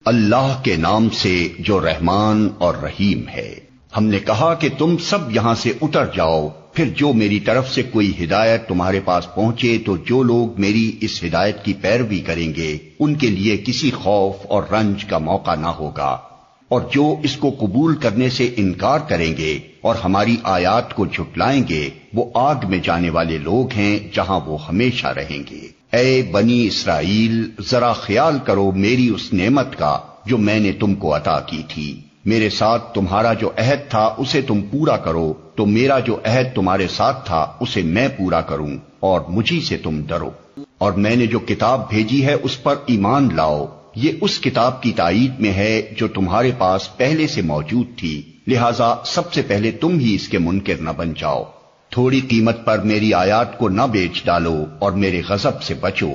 अल्लाह के नाम से जो रहमान और रहीम है। हमने कहा कि तुम सब यहां से उतर जाओ, फिर जो मेरी तरफ से कोई हिदायत तुम्हारे पास पहुंचे तो जो लोग मेरी इस हिदायत की पैरवी करेंगे उनके लिए किसी खौफ और रंज का मौका ना होगा, और जो इसको कबूल करने से इनकार करेंगे और हमारी आयात को झुटलाएंगे वो आग में जाने वाले लोग हैं जहां वो हमेशा रहेंगे। ऐ बनी इस्राईल, जरा ख्याल करो मेरी उस नेमत का जो मैंने तुमको अता की थी। मेरे साथ तुम्हारा जो अहद था उसे तुम पूरा करो, तो मेरा जो अहद तुम्हारे साथ था उसे मैं पूरा करूं, और मुझी से तुम डरो। और मैंने जो किताब भेजी है उस पर ईमान लाओ। ये उस किताब की तायीद में है जो तुम्हारे पास पहले से मौजूद थी, लिहाजा सबसे पहले तुम ही इसके मुनकिर न बन जाओ। थोड़ी कीमत पर मेरी आयात को न बेच डालो और मेरे गजब से बचो।